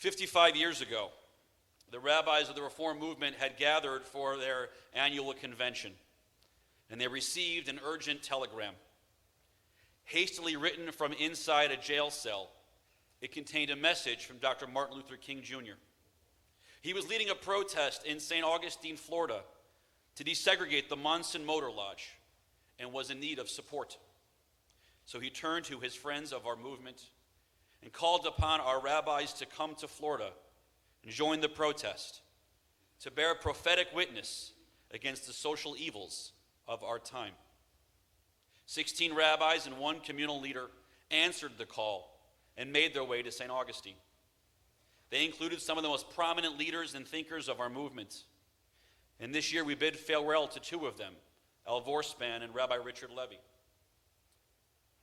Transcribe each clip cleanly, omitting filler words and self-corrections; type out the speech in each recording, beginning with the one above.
55 years ago, the rabbis of the Reform movement had gathered for their annual convention, and they received an urgent telegram. Hastily written from inside a jail cell, it contained a message from Dr. Martin Luther King Jr. He was leading a protest in St. Augustine, Florida, to desegregate the Monson Motor Lodge and was in need of support. So he turned to his friends of our movement and called upon our rabbis to come to Florida and join the protest, to bear prophetic witness against the social evils of our time. 16 rabbis and one communal leader answered the call and made their way to St. Augustine. They included some of the most prominent leaders and thinkers of our movement. And this year we bid farewell to two of them, Al Vorspan and Rabbi Richard Levy.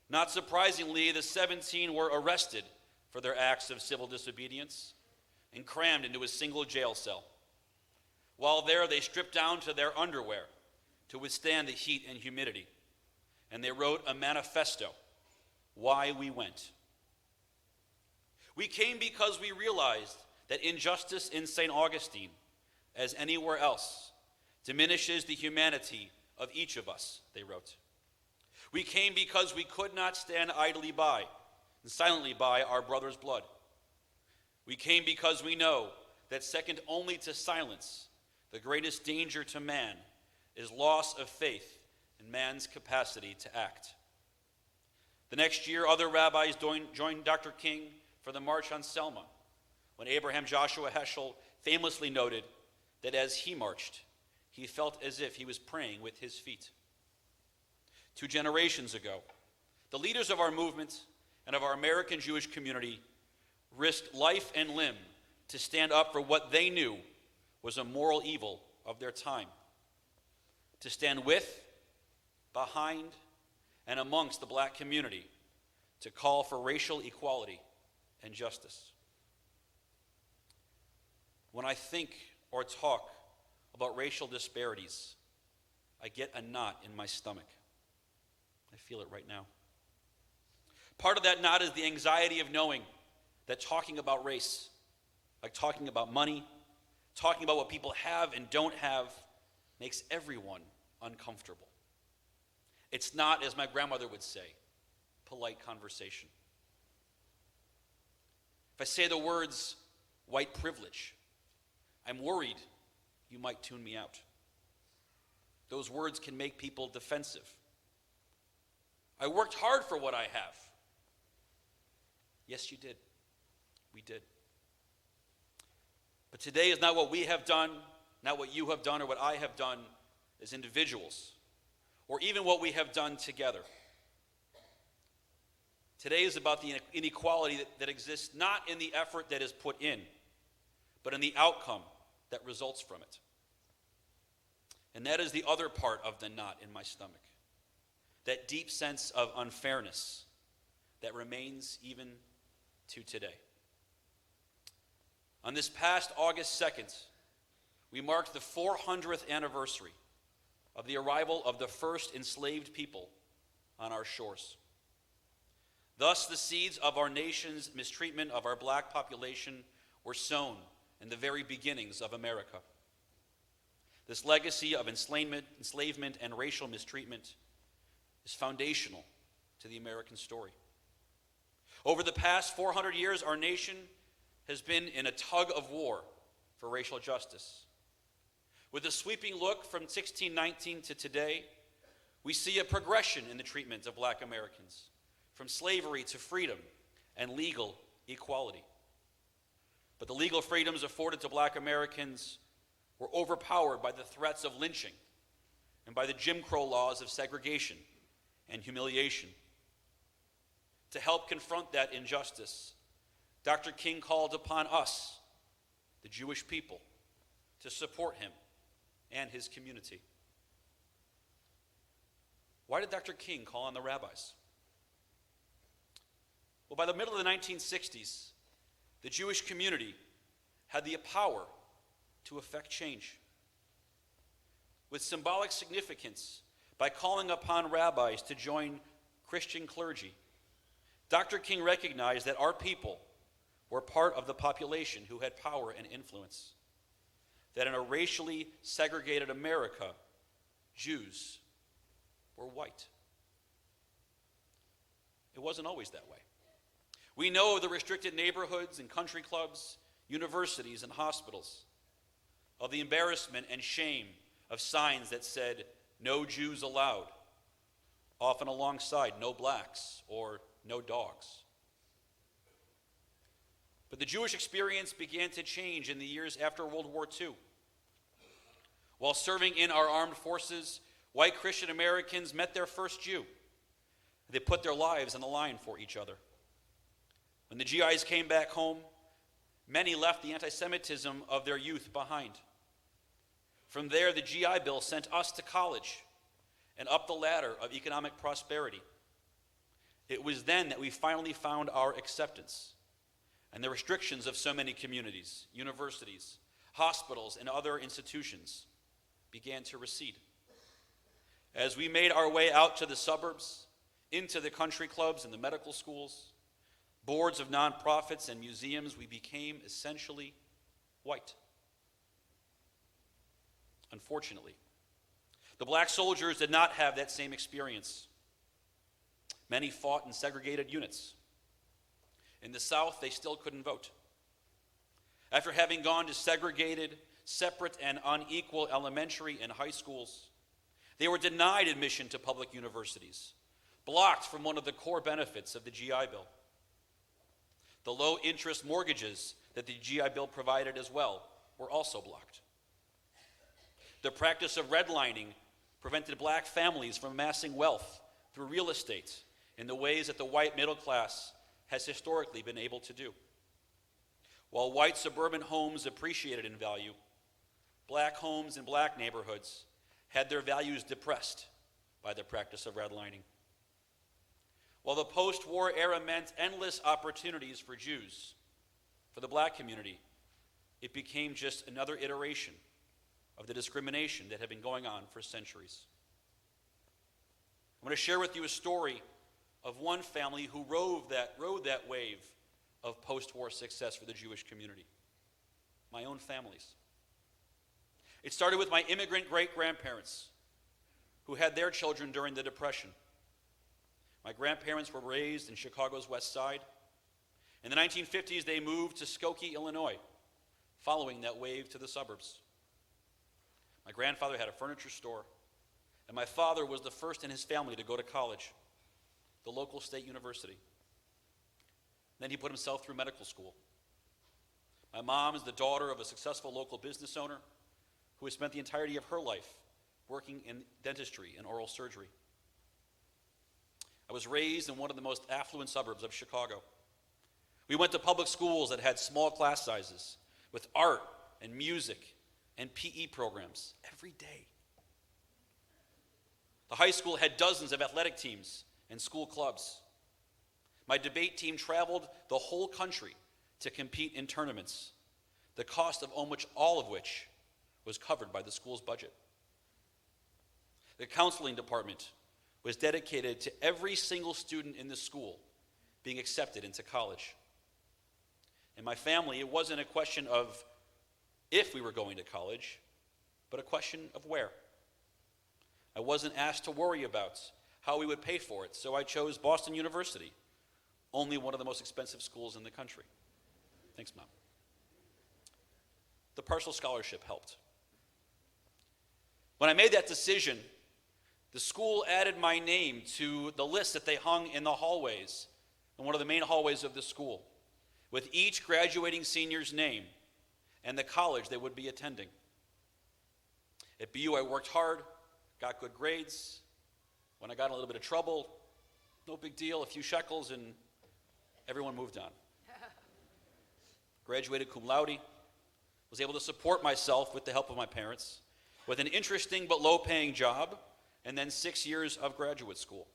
Not surprisingly, the 17 were arrested for their acts of civil disobedience and crammed into a single jail cell. While there, they stripped down to their underwear to withstand the heat and humidity. And they wrote a manifesto, Why We Went. We came because we realized that injustice in St. Augustine, as anywhere else, diminishes the humanity of each of us, they wrote. We came because we could not stand idly by and silently by our brother's blood. We came because we know that second only to silence, the greatest danger to man is loss of faith in man's capacity to act. The next year, other rabbis joined Dr. King for the March on Selma, when Abraham Joshua Heschel famously noted that as he marched, he felt as if he was praying with his feet. 2 generations ago, the leaders of our movement and of our American Jewish community risked life and limb to stand up for what they knew was a moral evil of their time, to stand with, behind, and amongst the black community to call for racial equality and justice. When I think or talk about racial disparities, I get a knot in my stomach. I feel it right now. Part of that knot is the anxiety of knowing that talking about race, like talking about money, talking about what people have and don't have, makes everyone uncomfortable. It's not, as my grandmother would say, polite conversation. If I say the words white privilege, I'm worried you might tune me out. Those words can make people defensive. I worked hard for what I have. Yes, you did. We did. But today is not what we have done, not what you have done, or what I have done as individuals, or even what we have done together. Today is about the inequality that exists not in the effort that is put in, but in the outcome that results from it. And that is the other part of the knot in my stomach. That deep sense of unfairness that remains even to today. On this past August 2nd, we marked the 400th anniversary of the arrival of the first enslaved people on our shores. Thus, the seeds of our nation's mistreatment of our black population were sown in the very beginnings of America. This legacy of enslavement and racial mistreatment is foundational to the American story. Over the past 400 years, our nation has been in a tug of war for racial justice. With a sweeping look from 1619 to today, we see a progression in the treatment of black Americans, from slavery to freedom and legal equality. But the legal freedoms afforded to black Americans were overpowered by the threats of lynching and by the Jim Crow laws of segregation and humiliation. To help confront that injustice, Dr. King called upon us, the Jewish people, to support him and his community. Why did Dr. King call on the rabbis? Well, by the middle of the 1960s, the Jewish community had the power to effect change. With symbolic significance, by calling upon rabbis to join Christian clergy, Dr. King recognized that our people were part of the population who had power and influence. That in a racially segregated America, Jews were white. It wasn't always that way. We know the restricted neighborhoods and country clubs, universities and hospitals, of the embarrassment and shame of signs that said, "No Jews allowed," often alongside "No blacks" or "No dogs." But the Jewish experience began to change in the years after World War II. While serving in our armed forces, white Christian Americans met their first Jew. They put their lives on the line for each other. When the GIs came back home, many left the anti-Semitism of their youth behind. From there, the GI Bill sent us to college and up the ladder of economic prosperity. It was then that we finally found our acceptance, and the restrictions of so many communities, universities, hospitals, and other institutions began to recede. As we made our way out to the suburbs, into the country clubs and the medical schools, boards of nonprofits and museums, we became essentially white. Unfortunately, the black soldiers did not have that same experience. Many fought in segregated units. In the South, they still couldn't vote. After having gone to segregated, separate, and unequal elementary and high schools, they were denied admission to public universities, blocked from one of the core benefits of the GI Bill. The low-interest mortgages that the GI Bill provided as well were also blocked. The practice of redlining prevented black families from amassing wealth through real estate in the ways that the white middle class has historically been able to do. While white suburban homes appreciated in value, black homes in black neighborhoods had their values depressed by the practice of redlining. While the post-war era meant endless opportunities for Jews, for the black community, it became just another iteration of the discrimination that had been going on for centuries. I'm going to share with you a story of one family who rode that wave of post-war success for the Jewish community. My own family's. It started with my immigrant great-grandparents who had their children during the Depression. My grandparents were raised in Chicago's West Side. In the 1950s, they moved to Skokie, Illinois, following that wave to the suburbs. My grandfather had a furniture store, and my father was the first in his family to go to college, the local state university. Then he put himself through medical school. My mom is the daughter of a successful local business owner who has spent the entirety of her life working in dentistry and oral surgery. I was raised in one of the most affluent suburbs of Chicago. We went to public schools that had small class sizes with art and music and PE programs every day. The high school had dozens of athletic teams and school clubs. My debate team traveled the whole country to compete in tournaments, the cost of almost all of which was covered by the school's budget. The counseling department was dedicated to every single student in the school being accepted into college. In my family, it wasn't a question of if we were going to college, but a question of where. I wasn't asked to worry about how we would pay for it, so I chose Boston University, only one of the most expensive schools in the country. Thanks, Mom. The partial scholarship helped. When I made that decision, the school added my name to the list that they hung in the hallways, in one of the main hallways of the school, with each graduating senior's name and the college they would be attending. At BU, I worked hard, got good grades. When I got in a little bit of trouble, no big deal, a few shekels, and everyone moved on. Graduated cum laude, was able to support myself with the help of my parents, with an interesting but low-paying job, and then 6 years of graduate school.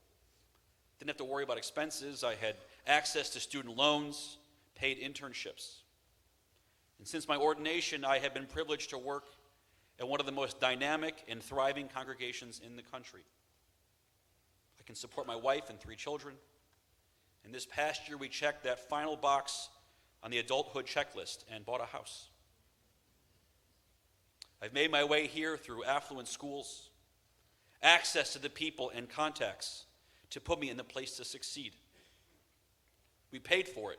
Didn't have to worry about expenses. I had access to student loans, paid internships. And since my ordination, I have been privileged to work at one of the most dynamic and thriving congregations in the country. I can support my wife and 3 children. And this past year, we checked that final box on the adulthood checklist and bought a house. I've made my way here through affluent schools, access to the people and contacts to put me in the place to succeed. We paid for it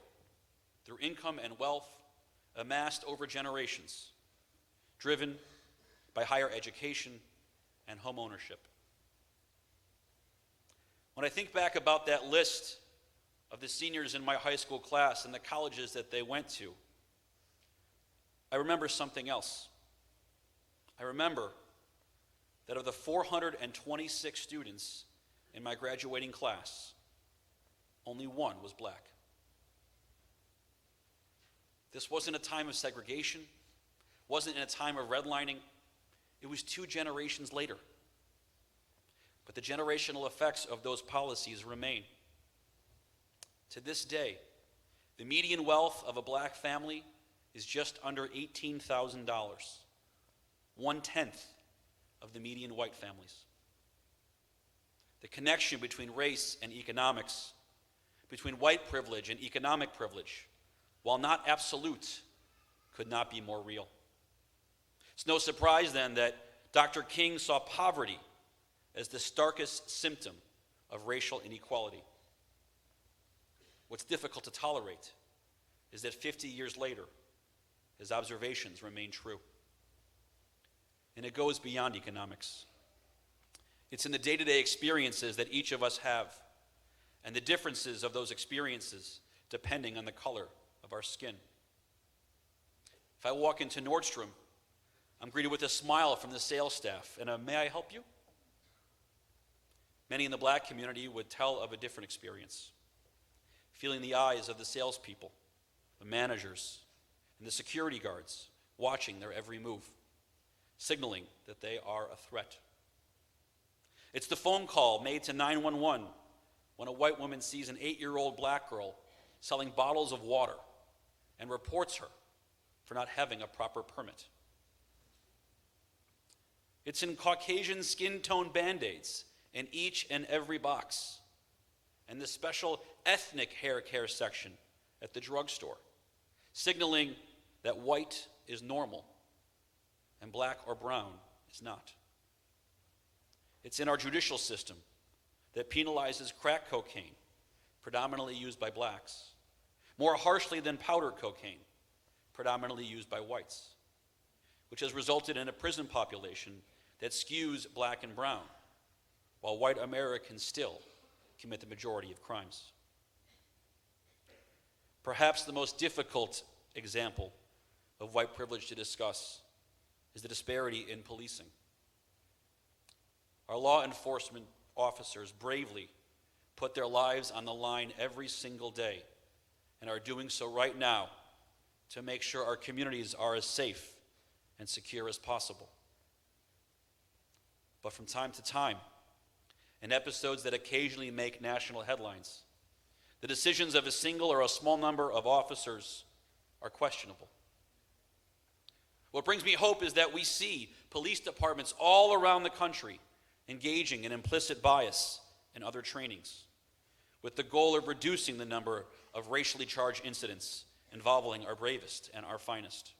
through income and wealth amassed over generations, driven by higher education and home ownership. When I think back about that list of the seniors in my high school class and the colleges that they went to, I remember something else. I remember that of the 426 students in my graduating class, only one was black. This wasn't a time of segregation, wasn't in a time of redlining. It was 2 generations later. But the generational effects of those policies remain. To this day, the median wealth of a black family is just under $18,000, 1/10 of the median white families. The connection between race and economics, between white privilege and economic privilege, while not absolute, could not be more real. It's no surprise then that Dr. King saw poverty as the starkest symptom of racial inequality. What's difficult to tolerate is that 50 years later, his observations remain true. And it goes beyond economics. It's in the day-to-day experiences that each of us have, and the differences of those experiences depending on the color of our skin. If I walk into Nordstrom, I'm greeted with a smile from the sales staff and a "may I help you?" Many in the black community would tell of a different experience, feeling the eyes of the salespeople, the managers, and the security guards watching their every move, signaling that they are a threat. It's the phone call made to 911 when a white woman sees an 8-year-old black girl selling bottles of water and reports her for not having a proper permit. It's in Caucasian skin tone Band-Aids in each and every box, and the special ethnic hair care section at the drugstore, signaling that white is normal and black or brown is not. It's in our judicial system that penalizes crack cocaine, predominantly used by blacks, more harshly than powder cocaine, predominantly used by whites, which has resulted in a prison population that skews black and brown, while white Americans still commit the majority of crimes. Perhaps the most difficult example of white privilege to discuss is the disparity in policing. Our law enforcement officers bravely put their lives on the line every single day and are doing so right now to make sure our communities are as safe and secure as possible. But from time to time, in episodes that occasionally make national headlines, the decisions of a single or a small number of officers are questionable. What brings me hope is that we see police departments all around the country engaging in implicit bias and other trainings, with the goal of reducing the number of racially charged incidents involving our bravest and our finest.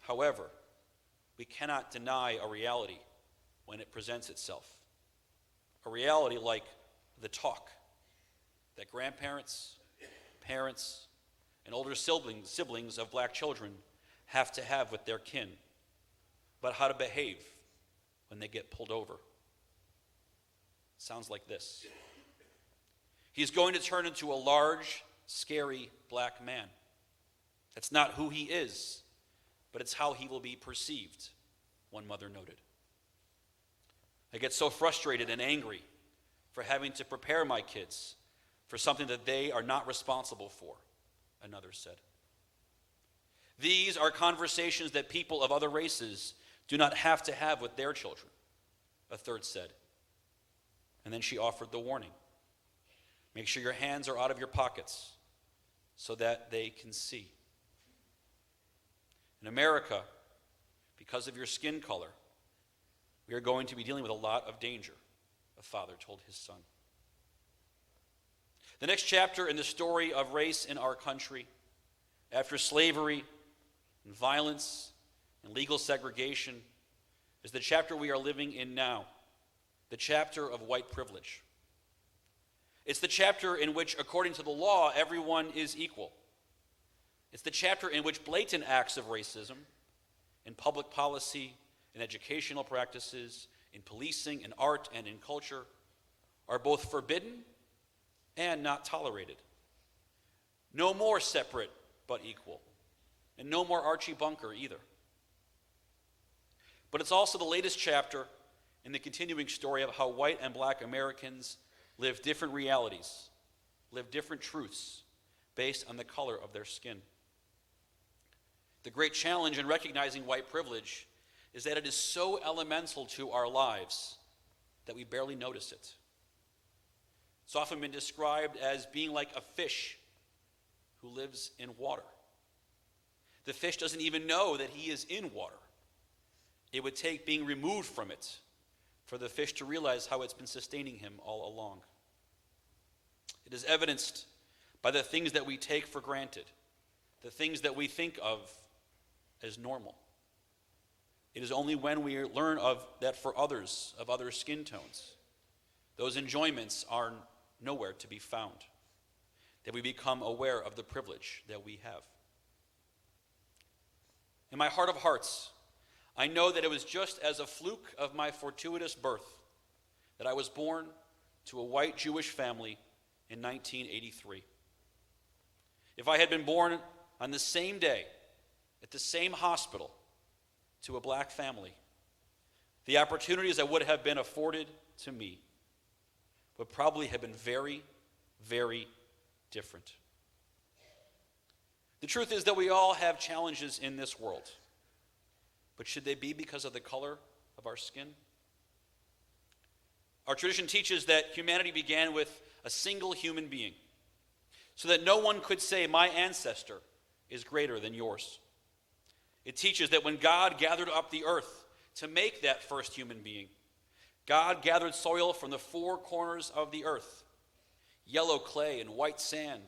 However, we cannot deny a reality when it presents itself. A reality like the talk that grandparents, parents, and older siblings of black children have to have with their kin about how to behave when they get pulled over. It sounds like this. He's going to turn into a large, scary black man. That's not who he is, but it's how he will be perceived, one mother noted. I get so frustrated and angry for having to prepare my kids for something that they are not responsible for, another said. These are conversations that people of other races do not have to have with their children, a third said. And then she offered the warning. Make sure your hands are out of your pockets so that they can see. In America, because of your skin color, we are going to be dealing with a lot of danger, a father told his son. The next chapter in the story of race in our country after slavery and violence and legal segregation, is the chapter we are living in now, the chapter of white privilege. It's the chapter in which, according to the law, everyone is equal. It's the chapter in which blatant acts of racism in public policy, in educational practices, in policing, in art, and in culture are both forbidden and not tolerated. No more separate but equal, and no more Archie Bunker either. But it's also the latest chapter in the continuing story of how white and black Americans live different realities, live different truths based on the color of their skin. The great challenge in recognizing white privilege is that it is so elemental to our lives that we barely notice it. It's often been described as being like a fish who lives in water. The fish doesn't even know that he is in water. It would take being removed from it for the fish to realize how it's been sustaining him all along. It is evidenced by the things that we take for granted, the things that we think of as normal. It is only when we learn of that for others, of other skin tones, those enjoyments are nowhere to be found, that we become aware of the privilege that we have. In my heart of hearts, I know that it was just as a fluke of my fortuitous birth that I was born to a white Jewish family in 1983. If I had been born on the same day, at the same hospital, to a black family, the opportunities that would have been afforded to me would probably have been very, very different. The truth is that we all have challenges in this world. But should they be because of the color of our skin? Our tradition teaches that humanity began with a single human being, so that no one could say, my ancestor is greater than yours. It teaches that when God gathered up the earth to make that first human being, God gathered soil from the four corners of the earth, yellow clay and white sand,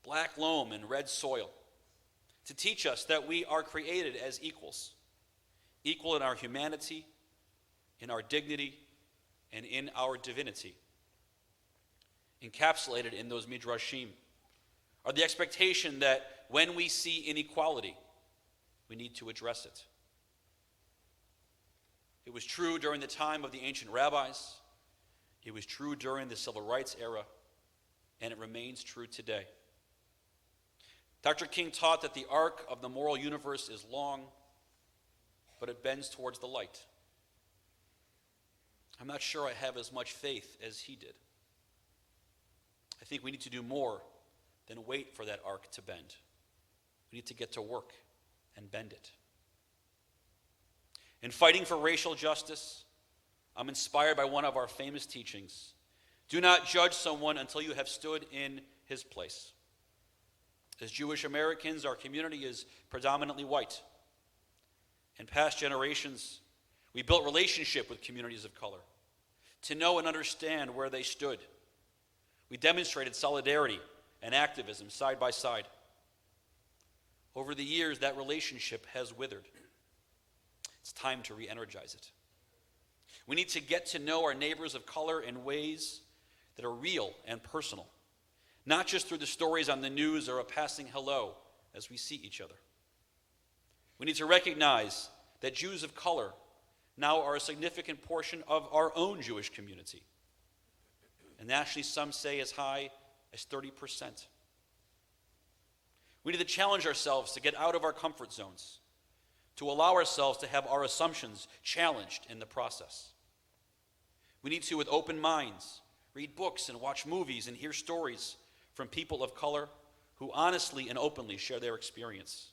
black loam and red soil, to teach us that we are created as equals, equal in our humanity, in our dignity, and in our divinity. Encapsulated in those midrashim are the expectation that when we see inequality, we need to address it. It was true during the time of the ancient rabbis. It was true during the civil rights era, and it remains true today. Dr. King taught that the arc of the moral universe is long, but it bends towards the light. I'm not sure I have as much faith as he did. I think we need to do more than wait for that arc to bend. We need to get to work and bend it. In fighting for racial justice, I'm inspired by one of our famous teachings. Do not judge someone until you have stood in his place. As Jewish Americans, our community is predominantly white. In past generations, we built relationship with communities of color to know and understand where they stood. We demonstrated solidarity and activism side by side. Over the years, that relationship has withered. It's time to re-energize it. We need to get to know our neighbors of color in ways that are real and personal, not just through the stories on the news or a passing hello as we see each other. We need to recognize that Jews of color now are a significant portion of our own Jewish community, and nationally some say as high as 30%. We need to challenge ourselves to get out of our comfort zones, to allow ourselves to have our assumptions challenged in the process. We need to, with open minds, read books and watch movies and hear stories from people of color who honestly and openly share their experience.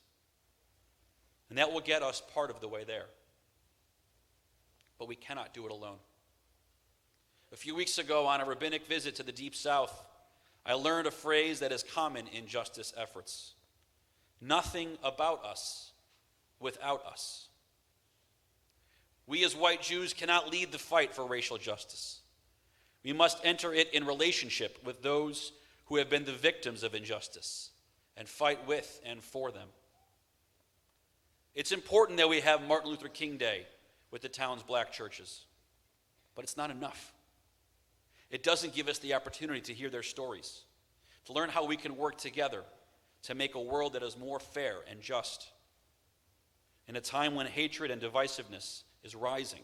And that will get us part of the way there. But we cannot do it alone. A few weeks ago, on a rabbinic visit to the Deep South, I learned a phrase that is common in justice efforts. Nothing about us without us. We as white Jews cannot lead the fight for racial justice. We must enter it in relationship with those who have been the victims of injustice, and fight with and for them. It's important that we have Martin Luther King Day with the town's black churches, but it's not enough. It doesn't give us the opportunity to hear their stories, to learn how we can work together to make a world that is more fair and just. In a time when hatred and divisiveness is rising,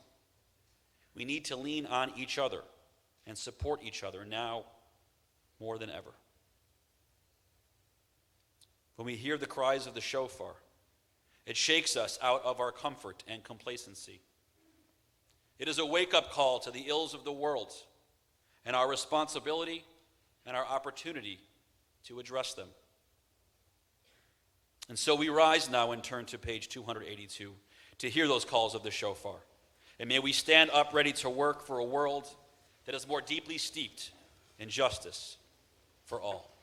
we need to lean on each other and support each other now more than ever. When we hear the cries of the shofar, it shakes us out of our comfort and complacency. It is a wake-up call to the ills of the world and our responsibility and our opportunity to address them. And so we rise now and turn to page 282 to hear those calls of the shofar. And may we stand up ready to work for a world that is more deeply steeped in justice for all.